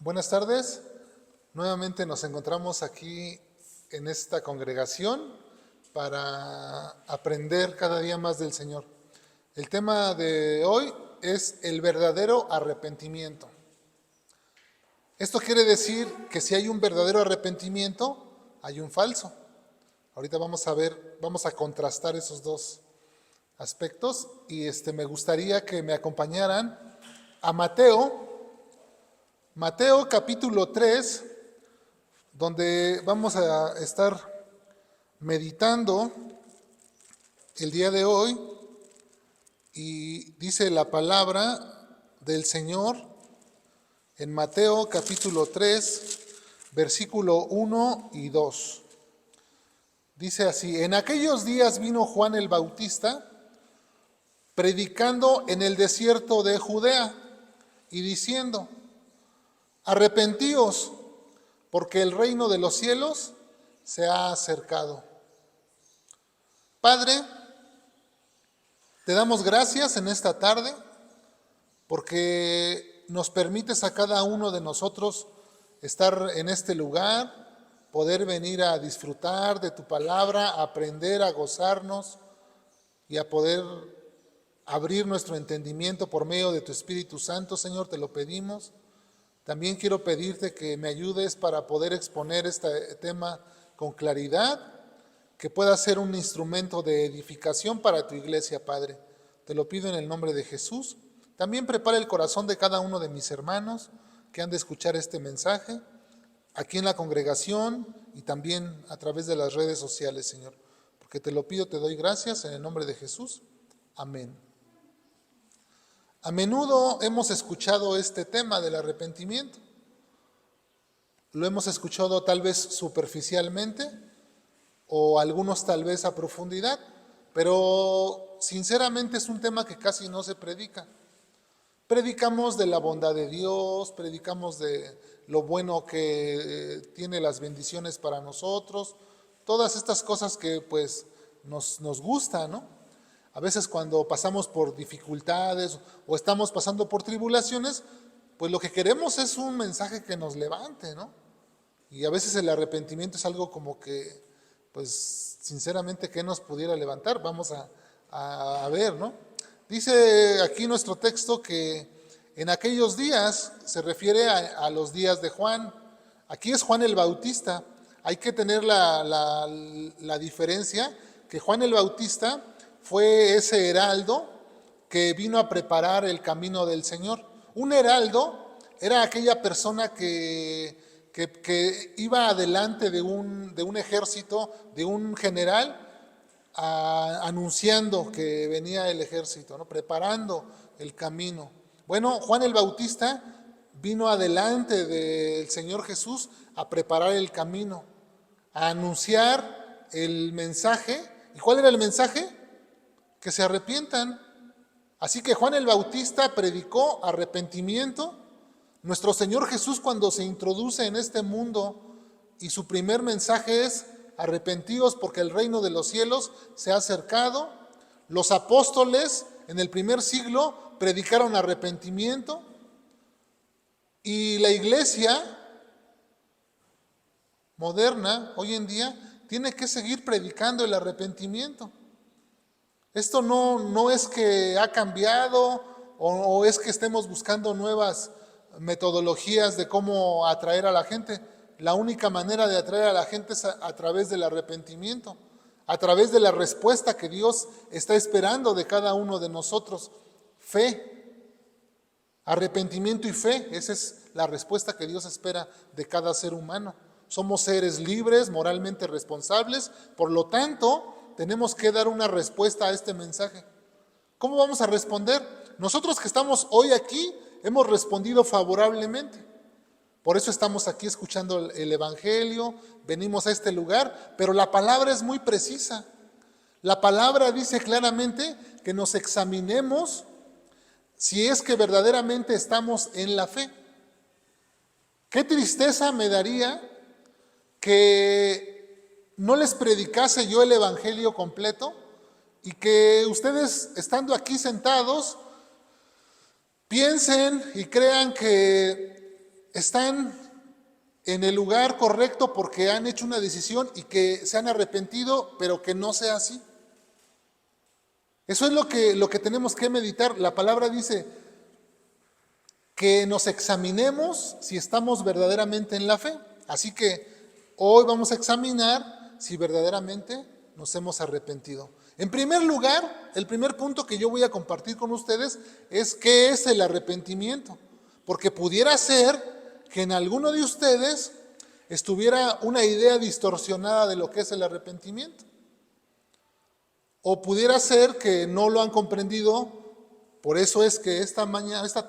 Buenas tardes. Nuevamente nos encontramos aquí en esta congregación para aprender cada día más del Señor. El tema de hoy es el verdadero arrepentimiento. Esto quiere decir que si hay un verdadero arrepentimiento, hay un falso. Ahorita vamos a contrastar esos dos aspectos y me gustaría que me acompañaran a Mateo capítulo 3, donde vamos a estar meditando el día de hoy, y dice la palabra del Señor en Mateo capítulo 3, versículo 1 y 2. Dice así: en aquellos días vino Juan el Bautista predicando en el desierto de Judea y diciendo: arrepentíos, porque el reino de los cielos se ha acercado. Padre, te damos gracias en esta tarde porque nos permites a cada uno de nosotros estar en este lugar, poder venir a disfrutar de tu palabra, a aprender, a gozarnos y a poder abrir nuestro entendimiento por medio de tu Espíritu Santo. Señor, te lo pedimos. También quiero pedirte que me ayudes para poder exponer este tema con claridad, que pueda ser un instrumento de edificación para tu iglesia, Padre. Te lo pido en el nombre de Jesús. También prepara el corazón de cada uno de mis hermanos que han de escuchar este mensaje, aquí en la congregación y también a través de las redes sociales, Señor. Porque te lo pido, te doy gracias en el nombre de Jesús. Amén. A menudo hemos escuchado este tema del arrepentimiento. Lo hemos escuchado tal vez superficialmente o algunos tal vez a profundidad, pero sinceramente es un tema que casi no se predica. Predicamos de la bondad de Dios, predicamos de lo bueno que tiene las bendiciones para nosotros, todas estas cosas que pues nos gustan, ¿no? A veces cuando pasamos por dificultades o estamos pasando por tribulaciones, pues lo que queremos es un mensaje que nos levante, ¿no? Y a veces el arrepentimiento es algo como que, pues sinceramente, ¿qué nos pudiera levantar? Vamos a ver, ¿no? Dice aquí nuestro texto que en aquellos días se refiere a los días de Juan. Aquí es Juan el Bautista. Hay que tener la diferencia que Juan el Bautista fue ese heraldo que vino a preparar el camino del Señor. Un heraldo era aquella persona que iba adelante de un ejército, de un general, anunciando que venía el ejército, ¿no? Preparando el camino. Bueno, Juan el Bautista vino adelante del Señor Jesús a preparar el camino, a anunciar el mensaje. ¿Y cuál era el mensaje? Que se arrepientan. Así que Juan el Bautista predicó arrepentimiento. Nuestro Señor Jesús, cuando se introduce en este mundo, y su primer mensaje es: arrepentíos porque el reino de los cielos se ha acercado. Los apóstoles en el primer siglo predicaron arrepentimiento, y la iglesia moderna hoy en día tiene que seguir predicando el arrepentimiento. Esto no es que ha cambiado o es que estemos buscando nuevas metodologías de cómo atraer a la gente. La única manera de atraer a la gente es a través del arrepentimiento, a través de la respuesta que Dios está esperando de cada uno de nosotros. Fe, arrepentimiento y fe, esa es la respuesta que Dios espera de cada ser humano. Somos seres libres, moralmente responsables, por lo tanto tenemos que dar una respuesta a este mensaje. ¿Cómo vamos a responder? Nosotros que estamos hoy aquí hemos respondido favorablemente. Por eso estamos aquí escuchando el Evangelio, venimos a este lugar, pero la palabra es muy precisa. La palabra dice claramente que nos examinemos si es que verdaderamente estamos en la fe. Qué tristeza me daría que no les predicase yo el Evangelio completo y que ustedes, estando aquí sentados, piensen y crean que están en el lugar correcto porque han hecho una decisión y que se han arrepentido, pero que no sea así. Eso es lo que tenemos que meditar. La palabra dice que nos examinemos si estamos verdaderamente en la fe. Así que hoy vamos a examinar si verdaderamente nos hemos arrepentido. En primer lugar, el primer punto que yo voy a compartir con ustedes es qué es el arrepentimiento. Porque pudiera ser que en alguno de ustedes estuviera una idea distorsionada de lo que es el arrepentimiento. O pudiera ser que no lo han comprendido. Por eso es que esta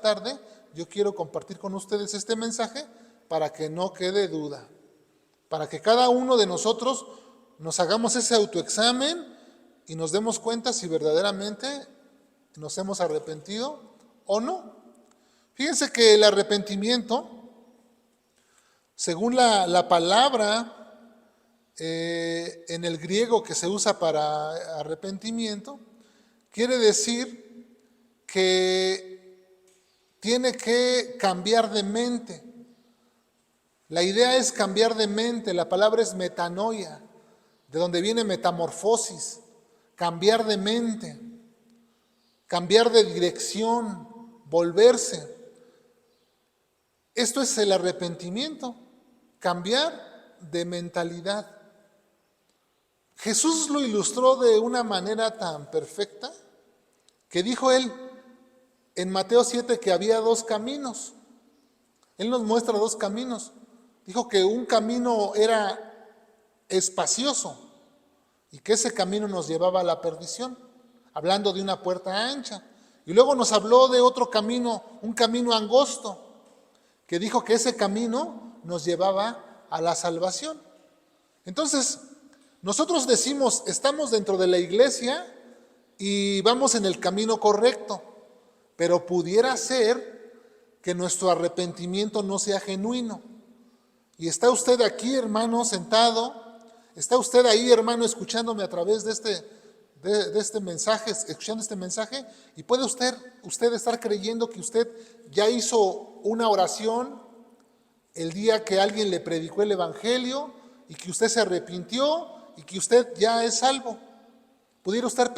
tarde, yo quiero compartir con ustedes este mensaje para que no quede duda. Para que cada uno de nosotros nos hagamos ese autoexamen y nos demos cuenta si verdaderamente nos hemos arrepentido o no. Fíjense que el arrepentimiento, según la palabra en el griego que se usa para arrepentimiento, quiere decir que tiene que cambiar de mente. La idea es cambiar de mente, la palabra es metanoia, de donde viene metamorfosis, cambiar de mente, cambiar de dirección, volverse. Esto es el arrepentimiento, cambiar de mentalidad. Jesús lo ilustró de una manera tan perfecta que dijo él en Mateo 7 que había dos caminos. Él nos muestra dos caminos. Dijo que un camino era espacioso y que ese camino nos llevaba a la perdición, hablando de una puerta ancha. Y luego nos habló de otro camino, un camino angosto, que dijo que ese camino nos llevaba a la salvación. Entonces, nosotros decimos, estamos dentro de la iglesia y vamos en el camino correcto, pero pudiera ser que nuestro arrepentimiento no sea genuino. Y está usted aquí, hermano, sentado, está usted ahí, hermano, escuchándome a través de este mensaje, escuchando este mensaje, y puede usted estar creyendo que usted ya hizo una oración el día que alguien le predicó el evangelio y que usted se arrepintió y que usted ya es salvo. Pudiera usted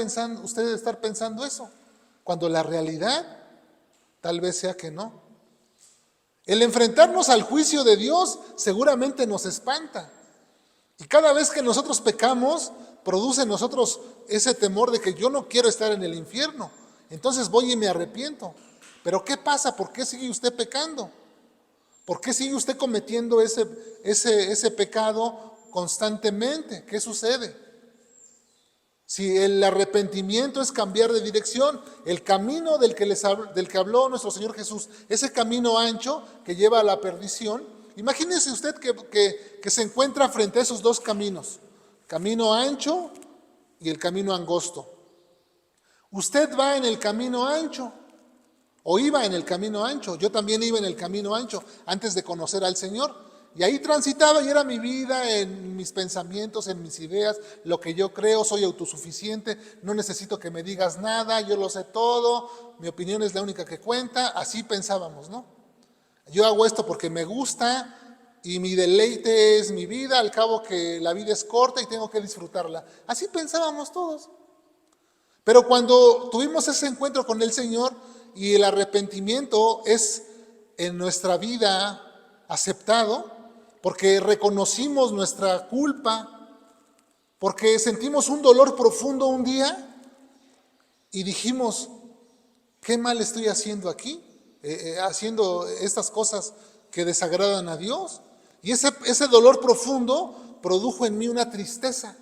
estar pensando eso, cuando la realidad tal vez sea que no. El enfrentarnos al juicio de Dios seguramente nos espanta. Y cada vez que nosotros pecamos, produce en nosotros ese temor de que yo no quiero estar en el infierno. Entonces voy y me arrepiento. Pero ¿qué pasa? ¿Por qué sigue usted pecando? ¿Por qué sigue usted cometiendo ese pecado constantemente? ¿Qué sucede? Si el arrepentimiento es cambiar de dirección, el camino del que habló nuestro Señor Jesús, ese camino ancho que lleva a la perdición, imagínese usted que se encuentra frente a esos dos caminos, camino ancho y el camino angosto. Usted va en el camino ancho, o iba en el camino ancho. Yo también iba en el camino ancho antes de conocer al Señor. Y ahí transitaba y era mi vida, en mis pensamientos, en mis ideas, lo que yo creo, soy autosuficiente, no necesito que me digas nada, yo lo sé todo, mi opinión es la única que cuenta. Así pensábamos, ¿no? Yo hago esto porque me gusta y mi deleite es mi vida, al cabo que la vida es corta y tengo que disfrutarla. Así pensábamos todos. Pero cuando tuvimos ese encuentro con el Señor y el arrepentimiento es en nuestra vida aceptado, porque reconocimos nuestra culpa, porque sentimos un dolor profundo un día y dijimos, ¿qué mal estoy haciendo aquí? Haciendo estas cosas que desagradan a Dios. Y ese dolor profundo produjo en mí una tristeza.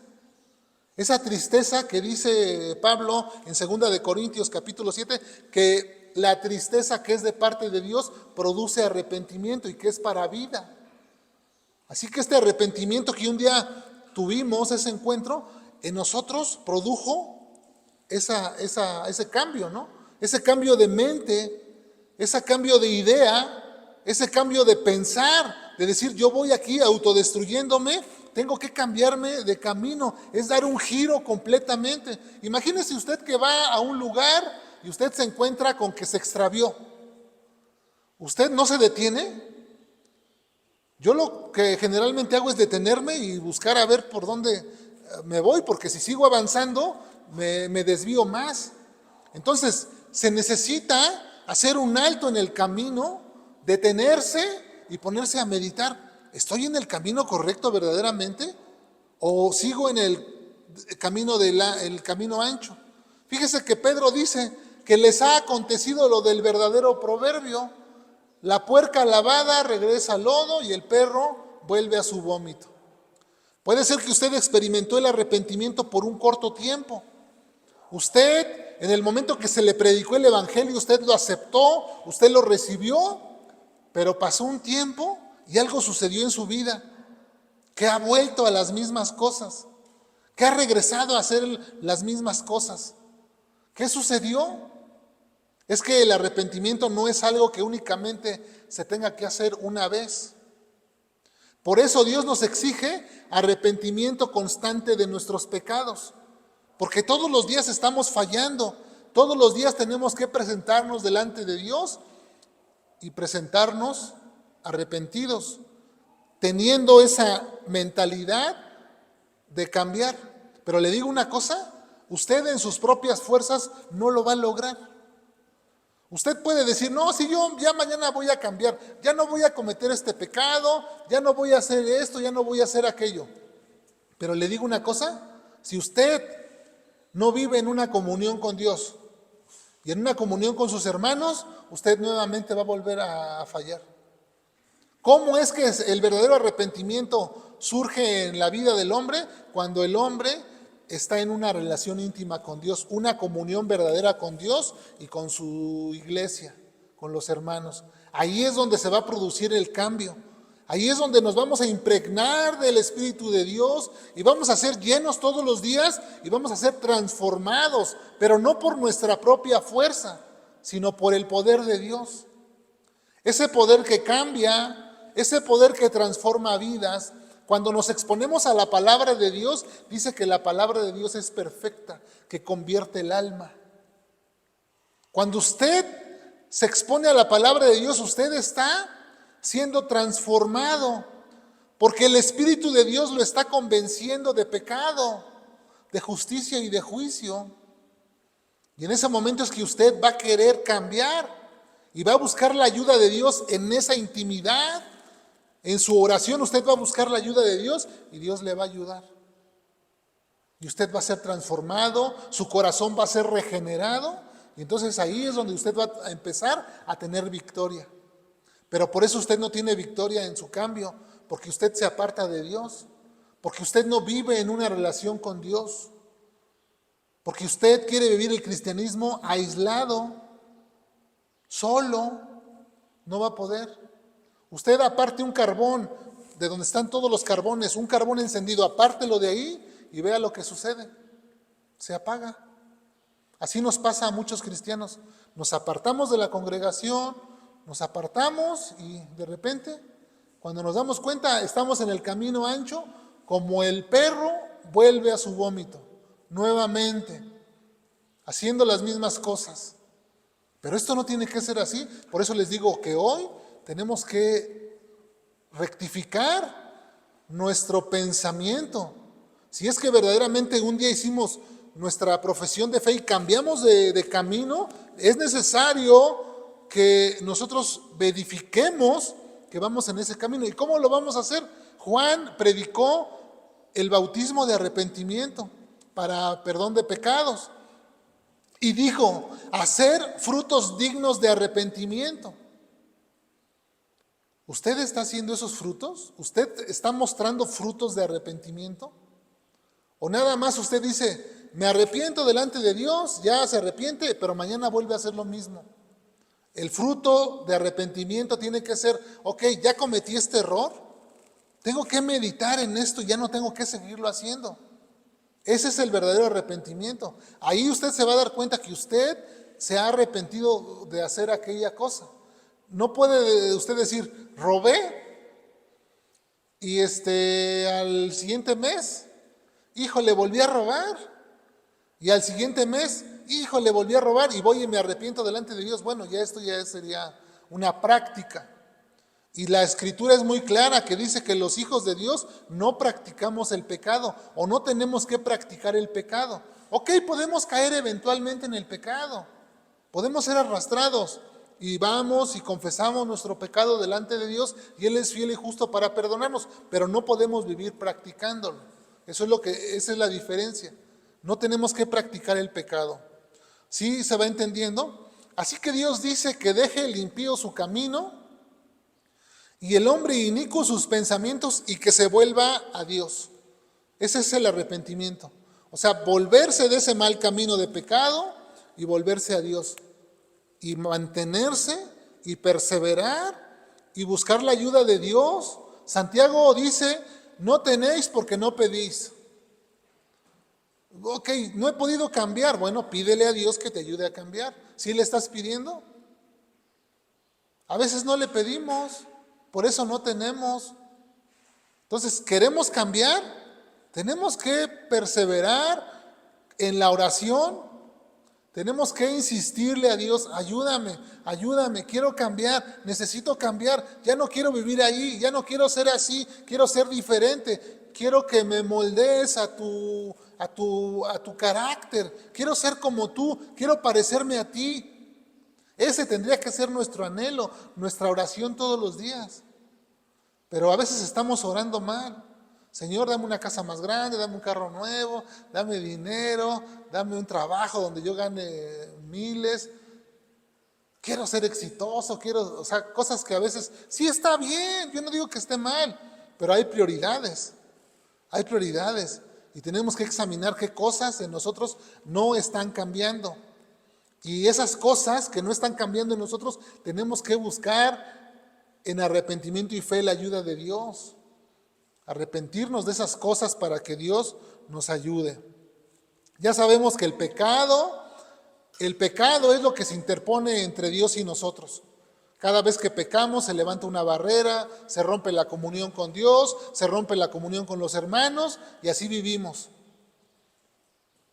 Esa tristeza que dice Pablo en 2 de Corintios capítulo 7, que la tristeza que es de parte de Dios produce arrepentimiento y que es para vida. Así que este arrepentimiento que un día tuvimos, ese encuentro, en nosotros produjo ese cambio, ¿no? Ese cambio de mente, ese cambio de idea, ese cambio de pensar, de decir yo voy aquí autodestruyéndome, tengo que cambiarme de camino, es dar un giro completamente. Imagínese usted que va a un lugar y usted se encuentra con que se extravió. ¿Usted no se detiene? Yo lo que generalmente hago es detenerme y buscar a ver por dónde me voy, porque si sigo avanzando, me desvío más. Entonces, se necesita hacer un alto en el camino, detenerse y ponerse a meditar. ¿Estoy en el camino correcto verdaderamente? ¿O sigo en el camino, el camino ancho? Fíjese que Pedro dice que les ha acontecido lo del verdadero proverbio: la puerca lavada regresa al lodo y el perro vuelve a su vómito. Puede ser que usted experimentó el arrepentimiento por un corto tiempo. Usted, en el momento que se le predicó el evangelio, usted lo aceptó, usted lo recibió, pero pasó un tiempo y algo sucedió en su vida, que ha vuelto a las mismas cosas, que ha regresado a hacer las mismas cosas. ¿Qué sucedió? Es que el arrepentimiento no es algo que únicamente se tenga que hacer una vez. Por eso Dios nos exige arrepentimiento constante de nuestros pecados, porque todos los días estamos fallando, todos los días tenemos que presentarnos delante de Dios y presentarnos arrepentidos, teniendo esa mentalidad de cambiar. Pero le digo una cosa, usted en sus propias fuerzas no lo va a lograr. Usted puede decir, no, si yo ya mañana voy a cambiar, ya no voy a cometer este pecado, ya no voy a hacer esto, ya no voy a hacer aquello. Pero le digo una cosa, si usted no vive en una comunión con Dios y en una comunión con sus hermanos, usted nuevamente va a volver a fallar. ¿Cómo es que el verdadero arrepentimiento surge en la vida del hombre? Cuando el hombre está en una relación íntima con Dios, una comunión verdadera con Dios y con su iglesia, con los hermanos. Ahí es donde se va a producir el cambio. Ahí es donde nos vamos a impregnar del Espíritu de Dios y vamos a ser llenos todos los días y vamos a ser transformados, pero no por nuestra propia fuerza, sino por el poder de Dios. Ese poder que cambia, ese poder que transforma vidas. Cuando nos exponemos a la palabra de Dios, dice que la palabra de Dios es perfecta, que convierte el alma. Cuando usted se expone a la palabra de Dios, usted está siendo transformado, porque el Espíritu de Dios lo está convenciendo de pecado, de justicia y de juicio. Y en ese momento es que usted va a querer cambiar y va a buscar la ayuda de Dios en esa intimidad. En su oración usted va a buscar la ayuda de Dios y Dios le va a ayudar. Y usted va a ser transformado, su corazón va a ser regenerado. Y entonces ahí es donde usted va a empezar a tener victoria. Pero por eso usted no tiene victoria en su cambio, porque usted se aparta de Dios, porque usted no vive en una relación con Dios, porque usted quiere vivir el cristianismo aislado, solo, no va a poder. Usted aparte un carbón, de donde están todos los carbones, un carbón encendido, apártelo de ahí y vea lo que sucede. Se apaga. Así nos pasa a muchos cristianos. Nos apartamos de la congregación, nos apartamos y de repente, cuando nos damos cuenta, estamos en el camino ancho, como el perro vuelve a su vómito, nuevamente, haciendo las mismas cosas. Pero esto no tiene que ser así. Por eso les digo que hoy tenemos que rectificar nuestro pensamiento. Si es que verdaderamente un día hicimos nuestra profesión de fe y cambiamos de camino, es necesario que nosotros verifiquemos que vamos en ese camino. ¿Y cómo lo vamos a hacer? Juan predicó el bautismo de arrepentimiento para perdón de pecados y dijo, hacer frutos dignos de arrepentimiento. ¿Usted está haciendo esos frutos? ¿Usted está mostrando frutos de arrepentimiento? ¿O nada más usted dice, me arrepiento delante de Dios, ya se arrepiente, pero mañana vuelve a hacer lo mismo? El fruto de arrepentimiento tiene que ser, ok, ya cometí este error, tengo que meditar en esto, ya no tengo que seguirlo haciendo. Ese es el verdadero arrepentimiento. Ahí usted se va a dar cuenta que usted se ha arrepentido de hacer aquella cosa. No puede usted decir, robé y al siguiente mes, híjole, volví a robar. Y al siguiente mes, híjole, volví a robar y voy y me arrepiento delante de Dios. Bueno, ya esto ya sería una práctica. Y la escritura es muy clara que dice que los hijos de Dios no practicamos el pecado o no tenemos que practicar el pecado. Ok, podemos caer eventualmente en el pecado, podemos ser arrastrados y vamos y confesamos nuestro pecado delante de Dios y Él es fiel y justo para perdonarnos, pero no podemos vivir practicándolo. Esa es la diferencia. No tenemos que practicar el pecado. ¿Sí se va entendiendo? Así que Dios dice que deje el impío su camino y el hombre inicuo sus pensamientos y que se vuelva a Dios. Ese es el arrepentimiento. O sea, volverse de ese mal camino de pecado y volverse a Dios. Y mantenerse y perseverar y buscar la ayuda de Dios. Santiago dice, no tenéis porque no pedís. Ok, no he podido cambiar. Bueno, pídele a Dios que te ayude a cambiar. ¿Sí le estás pidiendo? A veces no le pedimos. Por eso no tenemos. Entonces, ¿queremos cambiar? Tenemos que perseverar en la oración. Tenemos que insistirle a Dios, ayúdame, quiero cambiar, necesito cambiar. Ya no quiero vivir ahí, ya no quiero ser así, quiero ser diferente. Quiero que me moldees a tu carácter. Quiero ser como tú, quiero parecerme a ti. Ese tendría que ser nuestro anhelo, nuestra oración todos los días. Pero a veces estamos orando mal. Señor, dame una casa más grande, dame un carro nuevo, dame dinero, dame un trabajo donde yo gane miles. Quiero ser exitoso, o sea, cosas que a veces, sí está bien, yo no digo que esté mal, pero hay prioridades. Hay prioridades y tenemos que examinar qué cosas en nosotros no están cambiando. Y esas cosas que no están cambiando en nosotros, tenemos que buscar en arrepentimiento y fe la ayuda de Dios. Arrepentirnos de esas cosas para que Dios nos ayude. Ya sabemos que el pecado es lo que se interpone entre Dios y nosotros. Cada vez que pecamos se levanta una barrera, se rompe la comunión con Dios, se rompe la comunión con los hermanos y así vivimos.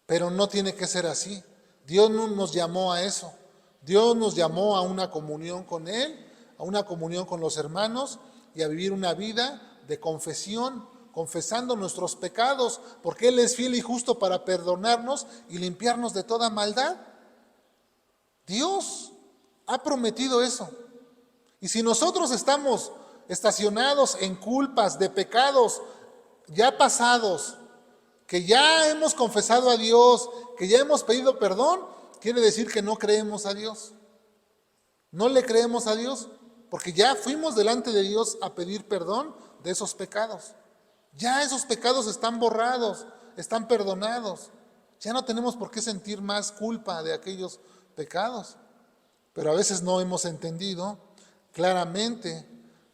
Pero no tiene que ser así. Dios no nos llamó a eso. Dios nos llamó a una comunión con Él, a una comunión con los hermanos y a vivir una vida de confesión, confesando nuestros pecados, porque Él es fiel y justo para perdonarnos y limpiarnos de toda maldad. Dios ha prometido eso. Y si nosotros estamos estacionados en culpas de pecados ya pasados, que ya hemos confesado a Dios, que ya hemos pedido perdón, quiere decir que no creemos a Dios. No le creemos a Dios porque ya fuimos delante de Dios a pedir perdón de esos pecados. Ya esos pecados están borrados, están perdonados. Ya no tenemos por qué sentir más culpa de aquellos pecados. Pero a veces no hemos entendido claramente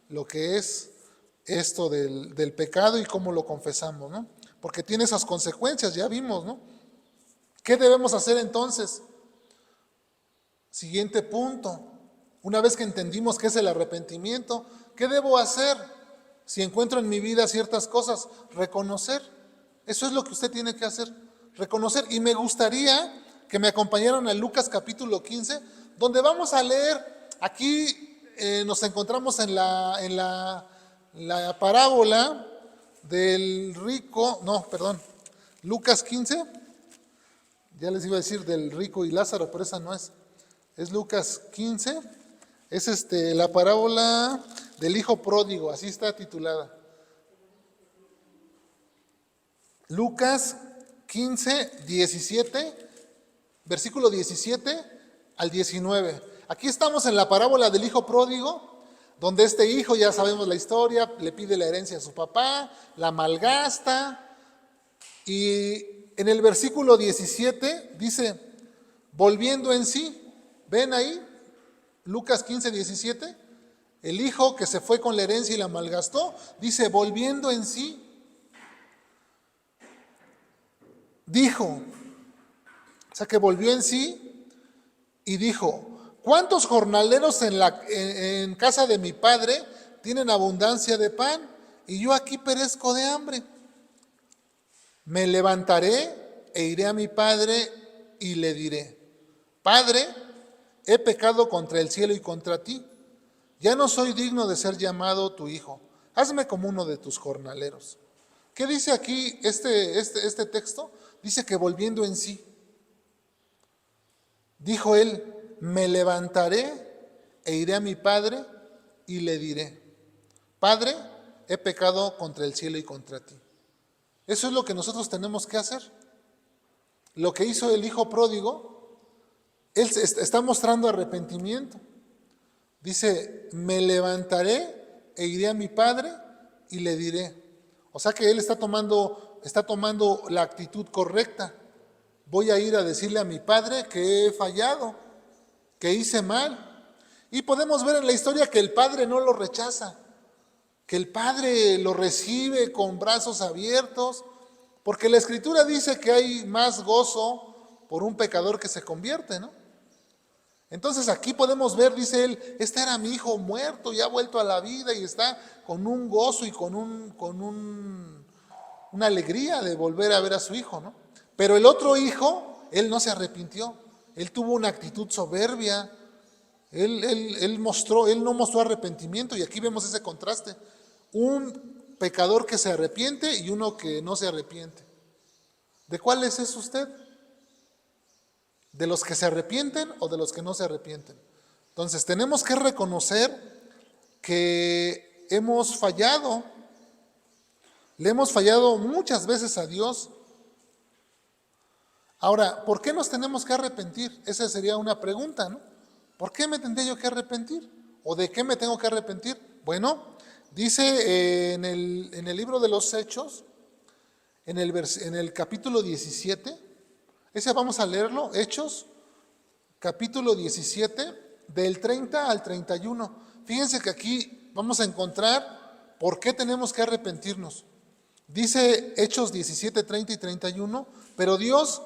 lo que es esto del pecado y cómo lo confesamos, ¿no? Porque tiene esas consecuencias, ya vimos, ¿no? ¿Qué debemos hacer entonces? Siguiente punto. Una vez que entendimos qué es el arrepentimiento, ¿qué debo hacer? Si encuentro en mi vida ciertas cosas, reconocer. Eso es lo que usted tiene que hacer, reconocer. Y me gustaría que me acompañaran a Lucas capítulo 15, donde vamos a leer, aquí nos encontramos en la parábola del rico, Lucas 15, ya les iba a decir del rico y Lázaro, pero esa no es Lucas 15, es la parábola del hijo pródigo, así está titulada. Lucas 15, 17, versículo 17 al 19. Aquí estamos en la parábola del hijo pródigo, donde este hijo, ya sabemos la historia, le pide la herencia a su papá, la malgasta, y en el versículo 17 dice, volviendo en sí, ¿ven ahí? Lucas 15, 17, el hijo que se fue con la herencia y la malgastó, dice, volviendo en sí, dijo, o sea que volvió en sí y dijo, ¿cuántos jornaleros en casa de mi padre tienen abundancia de pan y yo aquí perezco de hambre? Me levantaré e iré a mi padre y le diré, Padre, he pecado contra el cielo y contra ti. ya no soy digno de ser llamado tu hijo, hazme como uno de tus jornaleros. ¿Qué dice aquí este texto? Dice que volviendo en sí, dijo él, me levantaré e iré a mi padre y le diré, Padre, he pecado contra el cielo y contra ti. Eso es lo que nosotros tenemos que hacer. Lo que hizo el hijo pródigo, él está mostrando arrepentimiento. Dice, me levantaré e iré a mi padre y le diré. O sea que él está tomando la actitud correcta. Voy a ir a decirle a mi padre que he fallado, que hice mal. Y podemos ver en la historia que el padre no lo rechaza, que el padre lo recibe con brazos abiertos, porque la escritura dice que hay más gozo por un pecador que se convierte, ¿no? Entonces aquí podemos ver, dice él, este era mi hijo muerto y ha vuelto a la vida y está con un gozo y con una alegría de volver a ver a su hijo, ¿no? Pero el otro hijo, él no se arrepintió, él tuvo una actitud soberbia, él no mostró arrepentimiento, y aquí vemos ese contraste, un pecador que se arrepiente y uno que no se arrepiente. ¿De cuáles es usted? ¿De los que se arrepienten o de los que no se arrepienten? Entonces tenemos que reconocer que hemos fallado, le hemos fallado muchas veces a Dios. Ahora, ¿por qué nos tenemos que arrepentir? Esa sería una pregunta, ¿no? ¿Por qué me tendría yo que arrepentir? ¿O de qué me tengo que arrepentir? Bueno, dice en el libro de los Hechos, en el capítulo 17, ese vamos a leerlo, Hechos, capítulo 17, del 30 al 31. Fíjense que aquí vamos a encontrar por qué tenemos que arrepentirnos. Dice Hechos 17, 30 y 31, pero Dios,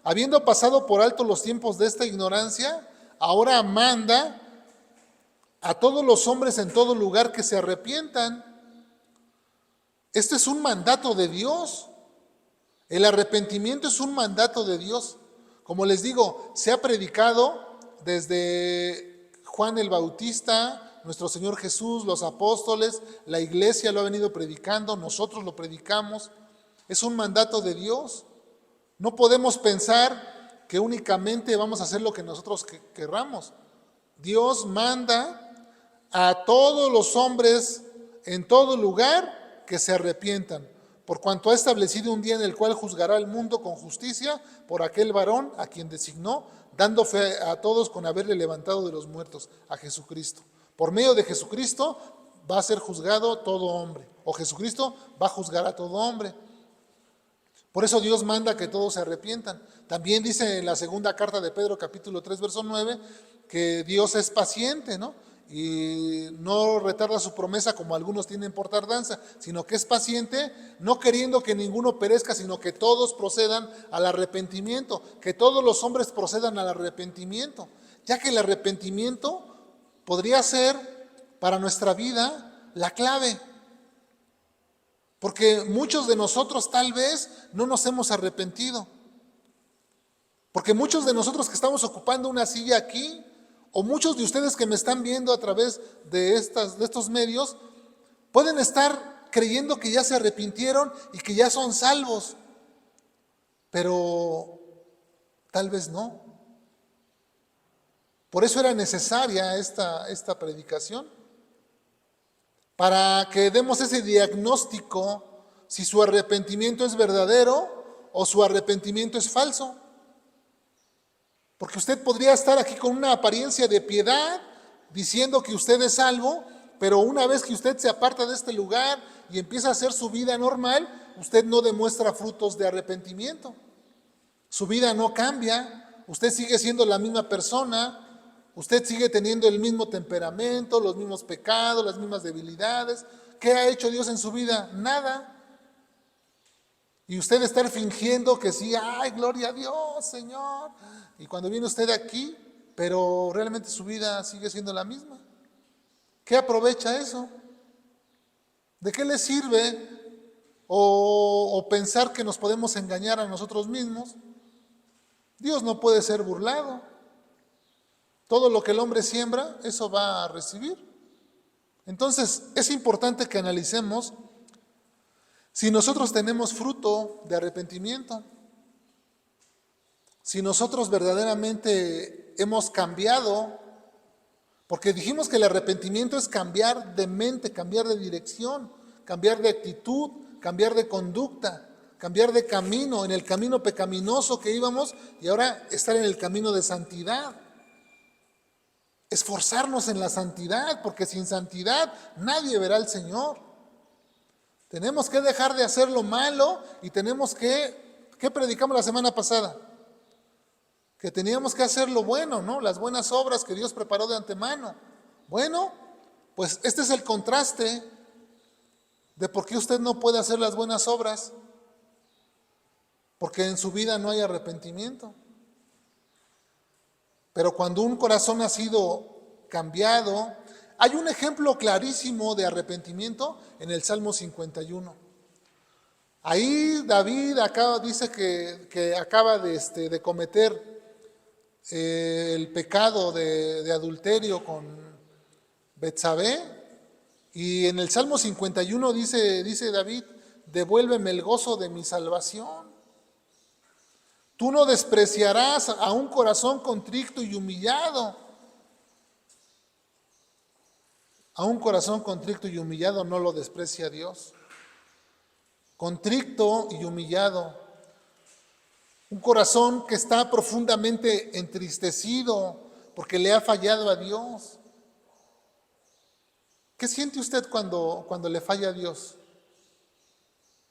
habiendo pasado por alto los tiempos de esta ignorancia, ahora manda a todos los hombres en todo lugar que se arrepientan. Este es un mandato de Dios. El arrepentimiento es un mandato de Dios. Como les digo, se ha predicado desde Juan el Bautista, nuestro Señor Jesús, los apóstoles, la iglesia lo ha venido predicando, nosotros lo predicamos. Es un mandato de Dios. No podemos pensar que únicamente vamos a hacer lo que nosotros querramos. Dios manda a todos los hombres en todo lugar que se arrepientan, por cuanto ha establecido un día en el cual juzgará al mundo con justicia por aquel varón a quien designó, dando fe a todos con haberle levantado de los muertos, a Jesucristo. Por medio de Jesucristo va a ser juzgado todo hombre, o Jesucristo va a juzgar a todo hombre. Por eso Dios manda que todos se arrepientan. También dice en la segunda carta de Pedro, capítulo 3, verso 9, que Dios es paciente, ¿no? Y no retarda su promesa como algunos tienen por tardanza, sino que es paciente, no queriendo que ninguno perezca, sino que todos procedan al arrepentimiento, que todos los hombres procedan al arrepentimiento, ya que el arrepentimiento podría ser para nuestra vida la clave. Porque muchos de nosotros tal vez no nos hemos arrepentido. Porque muchos de nosotros que estamos ocupando una silla aquí, o muchos de ustedes que me están viendo a través de estos medios, pueden estar creyendo que ya se arrepintieron y que ya son salvos. Pero tal vez no. Por eso era necesaria esta predicación, para que demos ese diagnóstico si su arrepentimiento es verdadero o su arrepentimiento es falso. Porque usted podría estar aquí con una apariencia de piedad, diciendo que usted es salvo, pero una vez que usted se aparta de este lugar y empieza a hacer su vida normal, usted no demuestra frutos de arrepentimiento. Su vida no cambia, usted sigue siendo la misma persona, usted sigue teniendo el mismo temperamento, los mismos pecados, las mismas debilidades. ¿Qué ha hecho Dios en su vida? Nada. Y usted estar fingiendo que sí, ¡ay, gloria a Dios, Señor! Y cuando viene usted aquí, pero realmente su vida sigue siendo la misma. ¿Qué aprovecha eso? ¿De qué le sirve o pensar que nos podemos engañar a nosotros mismos? Dios no puede ser burlado. Todo lo que el hombre siembra, eso va a recibir. Entonces, es importante que analicemos si nosotros tenemos fruto de arrepentimiento, si nosotros verdaderamente hemos cambiado, porque dijimos que el arrepentimiento es cambiar de mente, cambiar de dirección, cambiar de actitud, cambiar de conducta, cambiar de camino, en el camino pecaminoso que íbamos y ahora estar en el camino de santidad. Esforzarnos en la santidad, porque sin santidad nadie verá al Señor. Tenemos que dejar de hacer lo malo y tenemos que, ¿qué predicamos la semana pasada? Que teníamos que hacer lo bueno, ¿no? Las buenas obras que Dios preparó de antemano. Bueno, pues este es el contraste de por qué usted no puede hacer las buenas obras, porque en su vida no hay arrepentimiento. Pero cuando un corazón ha sido cambiado, hay un ejemplo clarísimo de arrepentimiento en el Salmo 51. Ahí David dice que acaba de cometer el pecado de adulterio con Betsabé, y en el Salmo 51 dice David: devuélveme el gozo de mi salvación. Tú no despreciarás a un corazón contrito y humillado. A un corazón contrito y humillado no lo desprecia Dios. Contrito y humillado. Un corazón que está profundamente entristecido porque le ha fallado a Dios. ¿Qué siente usted cuando le falla a Dios?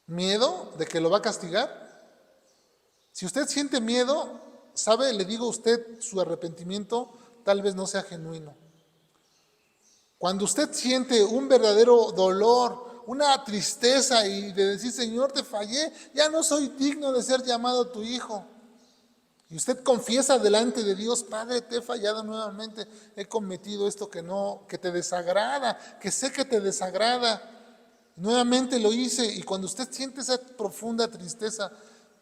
¿Miedo de que lo va a castigar? Si usted siente miedo, ¿sabe? Le digo a usted, su arrepentimiento tal vez no sea genuino. Cuando usted siente un verdadero dolor, una tristeza y de decir: Señor, te fallé, ya no soy digno de ser llamado tu hijo. Y usted confiesa delante de Dios: Padre, te he fallado nuevamente, he cometido esto que te desagrada, que sé que te desagrada. Nuevamente lo hice, y cuando usted siente esa profunda tristeza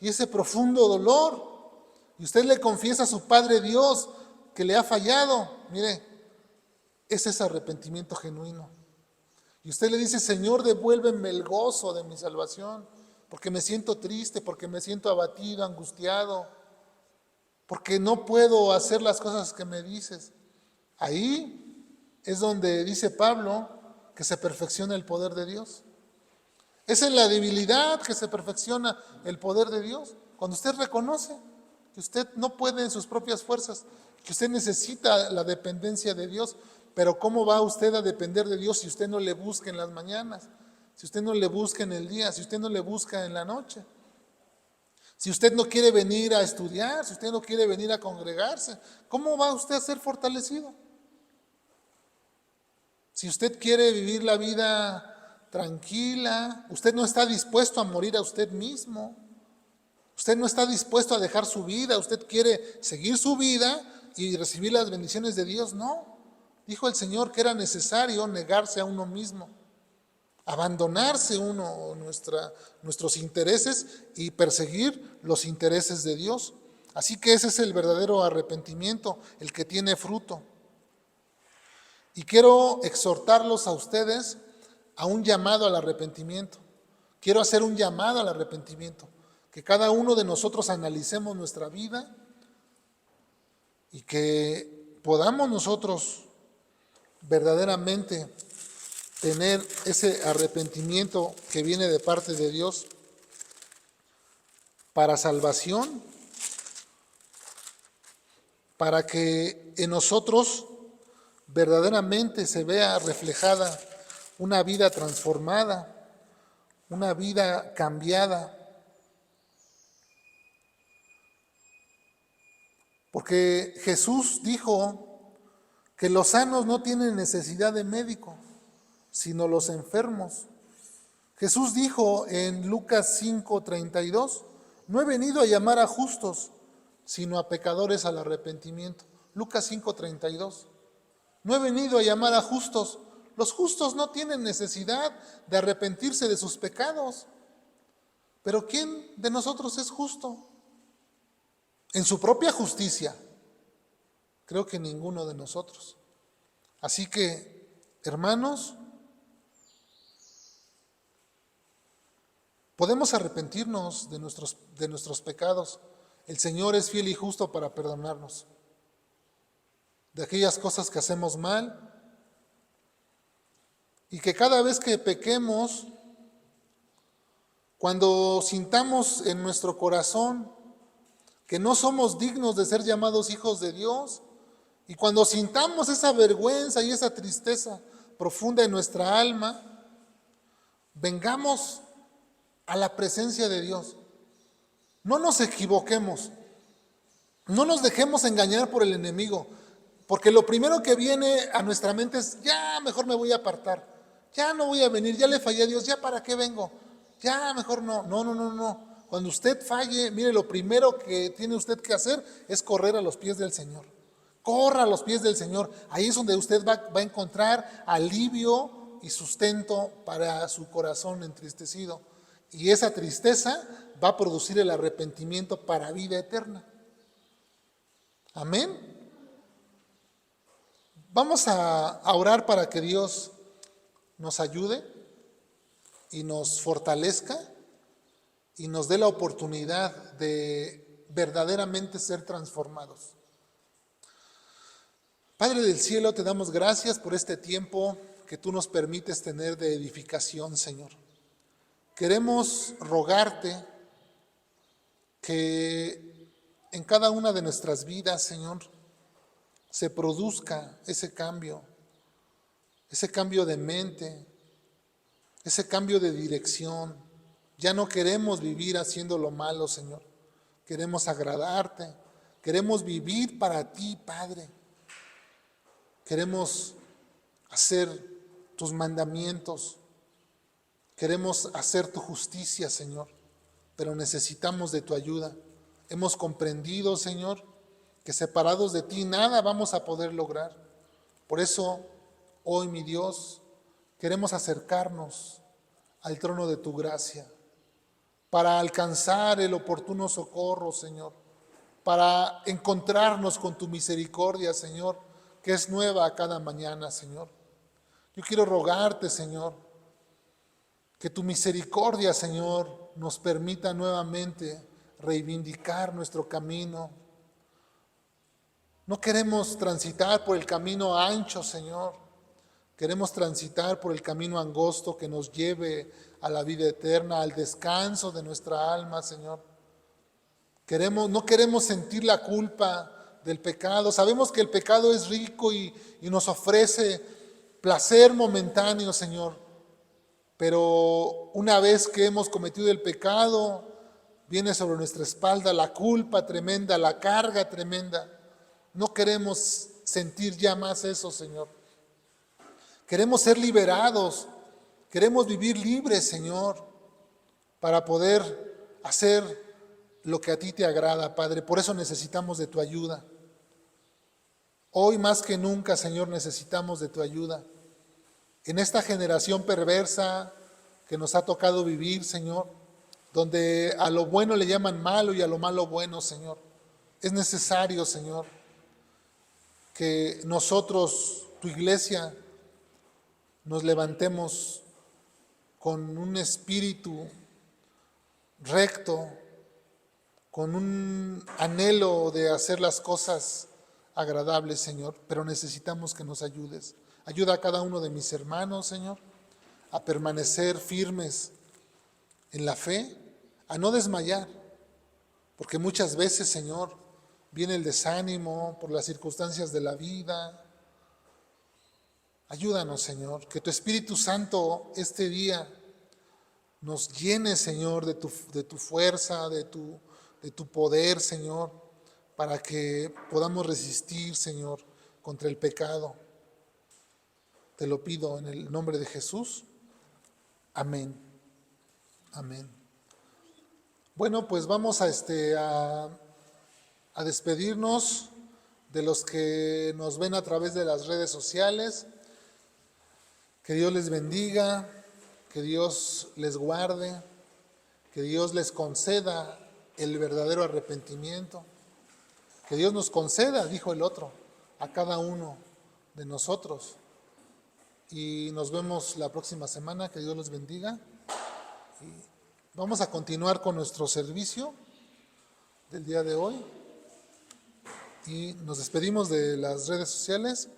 y ese profundo dolor, y usted le confiesa a su Padre Dios que le ha fallado, mire, ese es arrepentimiento genuino. Y usted le dice: Señor, devuélveme el gozo de mi salvación, porque me siento triste, porque me siento abatido, angustiado, porque no puedo hacer las cosas que me dices. Ahí es donde dice Pablo que se perfecciona el poder de Dios. Es en la debilidad que se perfecciona el poder de Dios. Cuando usted reconoce que usted no puede en sus propias fuerzas, que usted necesita la dependencia de Dios. Pero ¿cómo va usted a depender de Dios si usted no le busca en las mañanas? Si usted no le busca en el día, si usted no le busca en la noche. Si usted no quiere venir a estudiar, si usted no quiere venir a congregarse, ¿cómo va usted a ser fortalecido? Si usted quiere vivir la vida tranquila, usted no está dispuesto a morir a usted mismo, usted no está dispuesto a dejar su vida, usted quiere seguir su vida y recibir las bendiciones de Dios, no. Dijo el Señor que era necesario negarse a uno mismo, abandonarse uno, nuestros intereses y perseguir los intereses de Dios. Así que ese es el verdadero arrepentimiento, el que tiene fruto. Y quiero exhortarlos a ustedes a un llamado al arrepentimiento. Quiero hacer un llamado al arrepentimiento, que cada uno de nosotros analicemos nuestra vida y que podamos nosotros verdaderamente tener ese arrepentimiento que viene de parte de Dios para salvación, para que en nosotros verdaderamente se vea reflejada una vida transformada, una vida cambiada. Porque Jesús dijo que los sanos no tienen necesidad de médico, sino los enfermos. Jesús dijo en Lucas 5:32, no he venido a llamar a justos, sino a pecadores al arrepentimiento. Lucas 5:32. No he venido a llamar a justos. Los justos no tienen necesidad de arrepentirse de sus pecados. Pero ¿quién de nosotros es justo? En su propia justicia, creo que ninguno de nosotros. Así que Hermanos, podemos arrepentirnos de nuestros pecados. El Señor es fiel y justo para perdonarnos de aquellas cosas que hacemos mal, y que cada vez que pequemos, cuando sintamos en nuestro corazón que no somos dignos de ser llamados hijos de Dios, y cuando sintamos esa vergüenza y esa tristeza profunda en nuestra alma, vengamos a la presencia de Dios. No nos equivoquemos, no nos dejemos engañar por el enemigo, porque lo primero que viene a nuestra mente es: ya mejor me voy a apartar, ya no voy a venir, ya le fallé a Dios, ya para qué vengo, ya mejor no. No. Cuando usted falle, mire, lo primero que tiene usted que hacer es correr a los pies del Señor. Corra a los pies del Señor. Ahí es donde usted va a encontrar alivio y sustento para su corazón entristecido. Y esa tristeza va a producir el arrepentimiento para vida eterna. Amén. Vamos a orar para que Dios nos ayude y nos fortalezca y nos dé la oportunidad de verdaderamente ser transformados. Padre del cielo, te damos gracias por este tiempo que tú nos permites tener de edificación, Señor. Queremos rogarte que en cada una de nuestras vidas, Señor, se produzca ese cambio de mente, ese cambio de dirección. Ya no queremos vivir haciendo lo malo, Señor. Queremos agradarte, queremos vivir para ti, Padre. Queremos hacer tus mandamientos, queremos hacer tu justicia, Señor, pero necesitamos de tu ayuda. Hemos comprendido, Señor, que separados de ti nada vamos a poder lograr. Por eso, hoy, mi Dios, queremos acercarnos al trono de tu gracia para alcanzar el oportuno socorro, Señor, para encontrarnos con tu misericordia, Señor, que es nueva a cada mañana, Señor. Yo quiero rogarte, Señor, que tu misericordia, Señor, nos permita nuevamente reivindicar nuestro camino. No queremos transitar por el camino ancho, Señor. Queremos transitar por el camino angosto que nos lleve a la vida eterna, al descanso de nuestra alma, Señor. No queremos sentir la culpa del pecado. Sabemos que el pecado es rico y nos ofrece placer momentáneo, Señor. Pero una vez que hemos cometido el pecado, viene sobre nuestra espalda la culpa tremenda, la carga tremenda. No queremos sentir ya más eso, Señor. Queremos ser liberados, queremos vivir libres, Señor, para poder hacer lo que a ti te agrada, Padre. Por eso necesitamos de tu ayuda. Hoy más que nunca, Señor, necesitamos de tu ayuda. En esta generación perversa que nos ha tocado vivir, Señor, donde a lo bueno le llaman malo y a lo malo bueno, Señor. Es necesario, Señor, que nosotros, tu iglesia, nos levantemos con un espíritu recto, con un anhelo de hacer las cosas agradables, Señor, pero necesitamos que nos ayudes. Ayuda a cada uno de mis hermanos, Señor, a permanecer firmes en la fe, a no desmayar, porque muchas veces, Señor, viene el desánimo por las circunstancias de la vida. Ayúdanos, Señor, que tu Espíritu Santo este día nos llene, Señor, de tu fuerza, de tu poder, Señor, para que podamos resistir, Señor, contra el pecado. Te lo pido en el nombre de Jesús. Amén. Amén. Bueno, pues vamos a despedirnos de los que nos ven a través de las redes sociales. Que Dios les bendiga, que Dios les guarde, que Dios les conceda el verdadero arrepentimiento, que Dios nos conceda, dijo el otro, a cada uno de nosotros y nos vemos la próxima semana. Que Dios los bendiga. Y vamos a continuar con nuestro servicio del día de hoy y nos despedimos de las redes sociales.